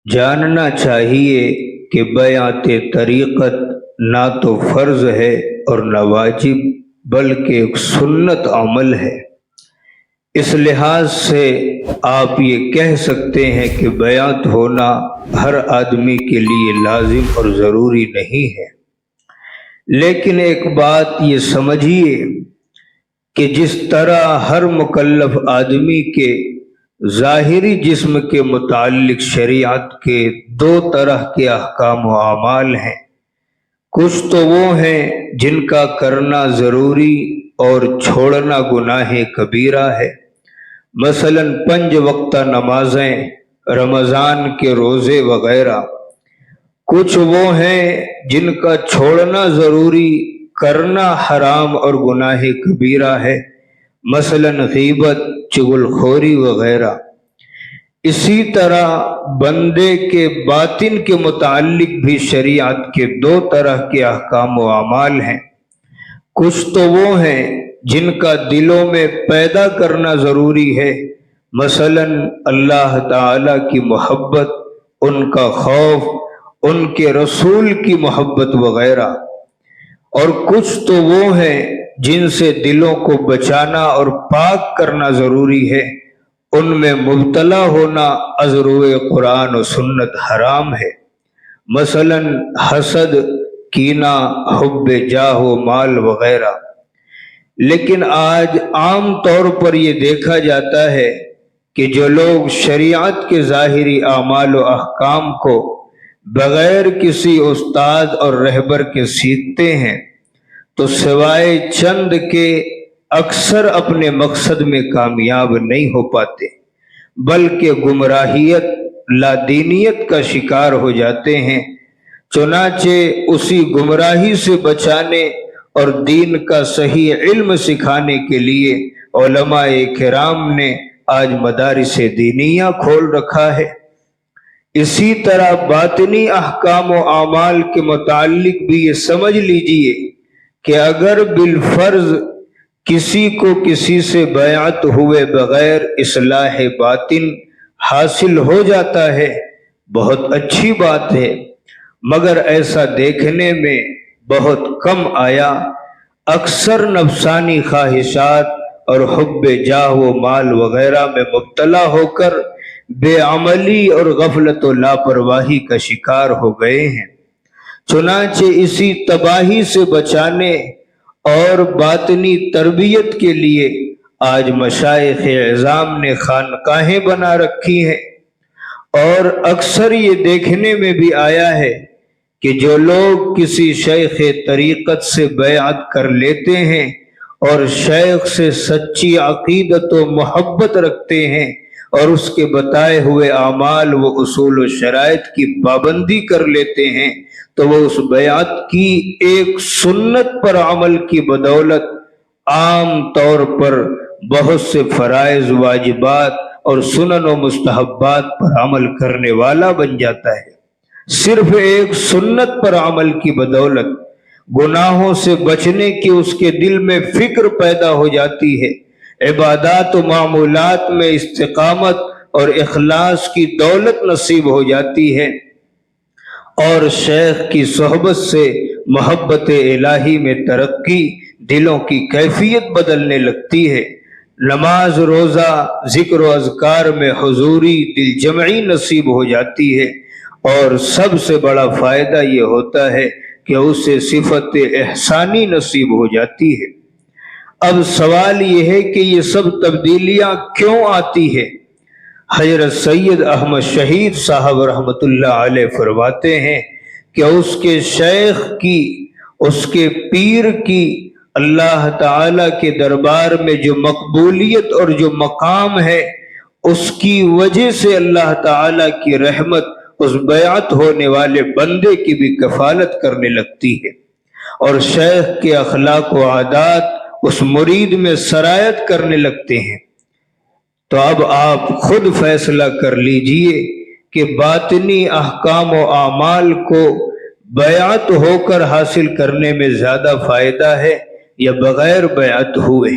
جاننا چاہیے کہ بیعت طریقت نہ تو فرض ہے اور نہ واجب بلکہ ایک سنت عمل ہے۔ اس لحاظ سے آپ یہ کہہ سکتے ہیں کہ بیعت ہونا ہر آدمی کے لیے لازم اور ضروری نہیں ہے، لیکن ایک بات یہ سمجھیے کہ جس طرح ہر مکلف آدمی کے ظاہری جسم کے متعلق شریعت کے دو طرح کے احکام و اعمال ہیں، کچھ تو وہ ہیں جن کا کرنا ضروری اور چھوڑنا گناہ کبیرہ ہے، مثلا 5 وقتہ نمازیں، رمضان کے روزے وغیرہ۔ کچھ وہ ہیں جن کا چھوڑنا ضروری، کرنا حرام اور گناہ کبیرہ ہے، مثلا غیبت، چغل خوری وغیرہ۔ اسی طرح بندے کے باطن کے متعلق بھی شریعت کے 2 طرح کے احکام و اعمال ہیں، کچھ تو وہ ہیں جن کا دلوں میں پیدا کرنا ضروری ہے، مثلا اللہ تعالی کی محبت، ان کا خوف، ان کے رسول کی محبت وغیرہ، اور کچھ تو وہ ہیں جن سے دلوں کو بچانا اور پاک کرنا ضروری ہے، ان میں مبتلا ہونا از روئے قرآن و سنت حرام ہے، مثلا حسد، کینہ، حب جاہ و مال وغیرہ۔ لیکن آج عام طور پر یہ دیکھا جاتا ہے کہ جو لوگ شریعت کے ظاہری اعمال و احکام کو بغیر کسی استاد اور رہبر کے سیکھتے ہیں تو سوائے چند کے اکثر اپنے مقصد میں کامیاب نہیں ہو پاتے، بلکہ گمراہیت، لادینیت کا شکار ہو جاتے ہیں۔ چنانچہ اسی گمراہی سے بچانے اور دین کا صحیح علم سکھانے کے لیے علماء کرام نے آج مدارس دینیہ کھول رکھا ہے۔ اسی طرح باطنی احکام و اعمال کے متعلق بھی یہ سمجھ لیجئے کہ اگر بالفرض کسی کو کسی سے بیعت ہوئے بغیر اصلاح باطن حاصل ہو جاتا ہے، بہت اچھی بات ہے، مگر ایسا دیکھنے میں بہت کم آیا۔ اکثر نفسانی خواہشات اور حب جاہ و مال وغیرہ میں مبتلا ہو کر بے عملی اور غفلت و لاپرواہی کا شکار ہو گئے ہیں۔ چنانچہ اسی تباہی سے بچانے اور باطنی تربیت کے لیے آج مشائخ اعظام نے خانقاہیں بنا رکھی ہیں، اور اکثر یہ دیکھنے میں بھی آیا ہے کہ جو لوگ کسی شیخ طریقت سے بیعت کر لیتے ہیں اور شیخ سے سچی عقیدت و محبت رکھتے ہیں اور اس کے بتائے ہوئے اعمال و اصول و شرائط کی پابندی کر لیتے ہیں، تو وہ اس بیعت کی ایک سنت پر عمل کی بدولت عام طور پر بہت سے فرائض، واجبات اور سنن و مستحبات پر عمل کرنے والا بن جاتا ہے۔ صرف ایک سنت پر عمل کی بدولت گناہوں سے بچنے کی اس کے دل میں فکر پیدا ہو جاتی ہے، عبادات و معمولات میں استقامت اور اخلاص کی دولت نصیب ہو جاتی ہے، اور شیخ کی صحبت سے محبت الہی میں ترقی، دلوں کی کیفیت بدلنے لگتی ہے، نماز، روزہ، ذکر و اذکار میں حضوری، دل جمعی نصیب ہو جاتی ہے، اور سب سے بڑا فائدہ یہ ہوتا ہے کہ اسے صفت احسانی نصیب ہو جاتی ہے۔ اب سوال یہ ہے کہ یہ سب تبدیلیاں کیوں آتی ہے؟ حضرت سید احمد شہید صاحب رحمۃ اللہ علیہ فرماتے ہیں کہ اس کے شیخ کی، اس کے پیر کی اللہ تعالی کے دربار میں جو مقبولیت اور جو مقام ہے، اس کی وجہ سے اللہ تعالی کی رحمت اس بیعت ہونے والے بندے کی بھی کفالت کرنے لگتی ہے، اور شیخ کے اخلاق و عادات اس مرید میں سرایت کرنے لگتے ہیں۔ تو اب آپ خود فیصلہ کر لیجئے کہ باطنی احکام و اعمال کو بیعت ہو کر حاصل کرنے میں زیادہ فائدہ ہے یا بغیر بیعت ہوئے؟